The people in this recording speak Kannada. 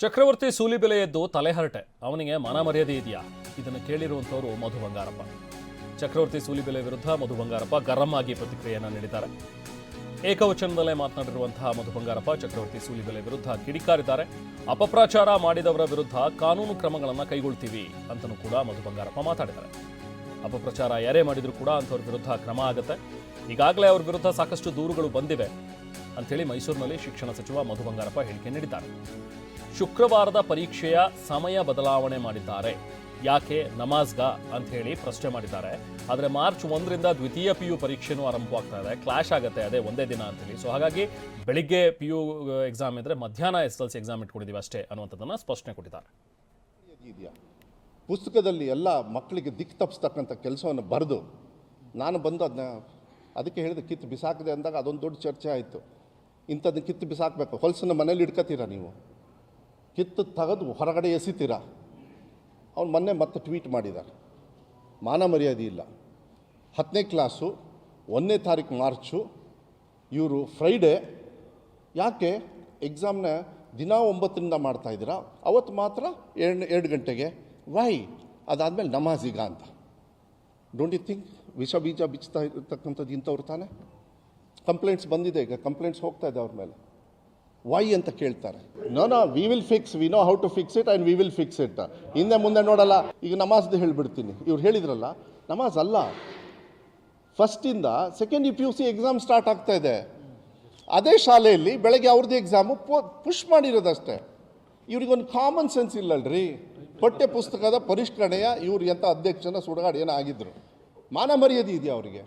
ಚಕ್ರವರ್ತಿ ಸೂಲಿಬೆಲೆ ಎದ್ದು ತಲೆಹರಟೆ, ಅವನಿಗೆ ಮಾನ ಮರ್ಯಾದೆ ಇದೆಯಾ? ಇದನ್ನು ಕೇಳಿರುವಂಥವರು ಮಧು ಬಂಗಾರಪ್ಪ. ಚಕ್ರವರ್ತಿ ಸೂಲಿಬೆಲೆ ವಿರುದ್ಧ ಮಧು ಬಂಗಾರಪ್ಪ ಗರಂ ಆಗಿ ಪ್ರತಿಕ್ರಿಯೆಯನ್ನು ನೀಡಿದ್ದಾರೆ. ಏಕವಚನದಲ್ಲೇ ಮಾತನಾಡಿರುವಂತಹ ಮಧು ಬಂಗಾರಪ್ಪ ಚಕ್ರವರ್ತಿ ಸೂಲಿಬೆಲೆ ವಿರುದ್ಧ ಕಿಡಿಕಾರಿದ್ದಾರೆ. ಅಪಪ್ರಚಾರ ಮಾಡಿದವರ ವಿರುದ್ಧ ಕಾನೂನು ಕ್ರಮಗಳನ್ನು ಕೈಗೊಳ್ತೀವಿ ಅಂತಲೂ ಕೂಡ ಮಧು ಬಂಗಾರಪ್ಪ ಮಾತಾಡಿದ್ದಾರೆ. ಅಪಪ್ರಚಾರ ಯಾರೇ ಮಾಡಿದ್ರು ಕೂಡ ಅಂಥವ್ರ ವಿರುದ್ಧ ಕ್ರಮ ಆಗುತ್ತೆ. ಈಗಾಗಲೇ ಅವ್ರ ವಿರುದ್ಧ ಸಾಕಷ್ಟು ದೂರುಗಳು ಬಂದಿವೆ ಅಂಥೇಳಿ ಮೈಸೂರಿನಲ್ಲಿ ಶಿಕ್ಷಣ ಸಚಿವ ಮಧು ಬಂಗಾರಪ್ಪ ಹೇಳಿಕೆ ನೀಡಿದ್ದಾರೆ. ಶುಕ್ರವಾರದ ಪರೀಕ್ಷೆಯ ಸಮಯ ಬದಲಾವಣೆ ಮಾಡಿದ್ದಾರೆ, ಯಾಕೆ ನಮಾಜ್ಗ ಅಂತ ಹೇಳಿ ಪ್ರಶ್ನೆ ಮಾಡಿದ್ದಾರೆ. ಆದರೆ ಮಾರ್ಚ್ 1ರಿಂದ ದ್ವಿತೀಯ PU ಪರೀಕ್ಷೆನೂ ಆರಂಭವಾಗ್ತಾ ಇದೆ, ಕ್ಲಾಶ್ ಆಗುತ್ತೆ, ಅದೇ ಒಂದೇ ದಿನ ಅಂತೇಳಿ. ಸೊ ಹಾಗಾಗಿ ಬೆಳಿಗ್ಗೆ PU ಎಕ್ಸಾಮ್ ಇದ್ರೆ ಮಧ್ಯಾಹ್ನ SSLC ಎಕ್ಸಾಮ್ ಇಟ್ಕೊಂಡಿದ್ದೀವಿ ಅಷ್ಟೇ ಅನ್ನುವಂಥದ್ದನ್ನು ಸ್ಪಷ್ಟನೆ ಕೊಟ್ಟಿದ್ದಾರೆ. ಪುಸ್ತಕದಲ್ಲಿ ಎಲ್ಲ ಮಕ್ಕಳಿಗೆ ದಿಕ್ಕು ತಪ್ಪಿಸ್ತಕ್ಕಂಥ ಕೆಲಸವನ್ನು ಬರೆದು ನಾನು ಬಂದು ಅದಕ್ಕೆ ಹೇಳಿದೆ, ಕಿತ್ತು ಬಿಸಾಕಿದೆ ಅಂದಾಗ ಅದೊಂದು ದೊಡ್ಡ ಚರ್ಚೆ ಆಯಿತು. ಇಂಥದ್ದನ್ನು ಕಿತ್ತು ಬಿಸಾಕಬೇಕು, ಹೊಲಸನ್ನು ಮನೇಲಿ ಇಟ್ಕೋತೀರಾ ನೀವು, ಕಿತ್ತು ತೆಗೆದು ಹೊರಗಡೆ ಎಸಿತೀರಾ? ಅವ್ನು ಮೊನ್ನೆ ಮತ್ತೆ ಟ್ವೀಟ್ ಮಾಡಿದ್ದಾರೆ, ಮಾನ ಮರ್ಯಾದೆ ಇಲ್ಲ. 10ನೇ ಕ್ಲಾಸು 1ನೇ ತಾರೀಕು ಮಾರ್ಚು, ಇವರು ಫ್ರೈಡೇ ಯಾಕೆ ಎಕ್ಸಾಮ್ನ ದಿನ 9ರಿಂದ ಮಾಡ್ತಾಯಿದ್ದೀರಾ, ಅವತ್ತು ಮಾತ್ರ 2 ಗಂಟೆಗೆ ವೈ, ಅದಾದಮೇಲೆ ನಮಾಜಿಗ ಅಂತ. ಡೋಂಟ್ ಯು ಥಿಂಕ್ ವಿಷ ಬೀಜ ಬಿಚ್ಚುತ್ತಾ ಇರ್ತಕ್ಕಂಥದ್ದು ಇಂಥವ್ರು ತಾನೆ? ಕಂಪ್ಲೇಂಟ್ಸ್ ಬಂದಿದೆ, ಈಗ ಕಂಪ್ಲೇಂಟ್ಸ್ ಹೋಗ್ತಾ ಇದೆ ಅವ್ರ ಮೇಲೆ. ವೈ ಅಂತ ಕೇಳ್ತಾರೆ. No we will fix, we know how to fix it and we will fix it. ಹಿಂದೆ ಮುಂದೆ ನೋಡಲ್ಲ. ಈಗ ನಮಾಜ್ದು ಹೇಳಿಬಿಡ್ತೀನಿ, ಇವ್ರು ಹೇಳಿದ್ರಲ್ಲ, ನಮಾಜ್ ಅಲ್ಲ, ಫಸ್ಟಿಂದ ಸೆಕೆಂಡ್ PUC ಎಕ್ಸಾಮ್ ಸ್ಟಾರ್ಟ್ ಆಗ್ತಾ ಇದೆ. ಅದೇ ಶಾಲೆಯಲ್ಲಿ ಬೆಳಗ್ಗೆ ಅವ್ರದ್ದು ಎಕ್ಸಾಮು ಪುಷ್ ಮಾಡಿರೋದಷ್ಟೇ. ಇವ್ರಿಗೊಂದು ಕಾಮನ್ ಸೆನ್ಸ್ ಇಲ್ಲಲ್ರಿ. ಪಠ್ಯ ಪುಸ್ತಕದ ಪರಿಷ್ಕರಣೆಯ ಇವ್ರು ಎಂಥ ಅಧ್ಯಕ್ಷನ ಸುಡಗಾಡು ಏನಾಗಿದ್ರು, ಮಾನ ಮರ್ಯಾದೆ ಇದೆಯಾ ಅವರಿಗೆ?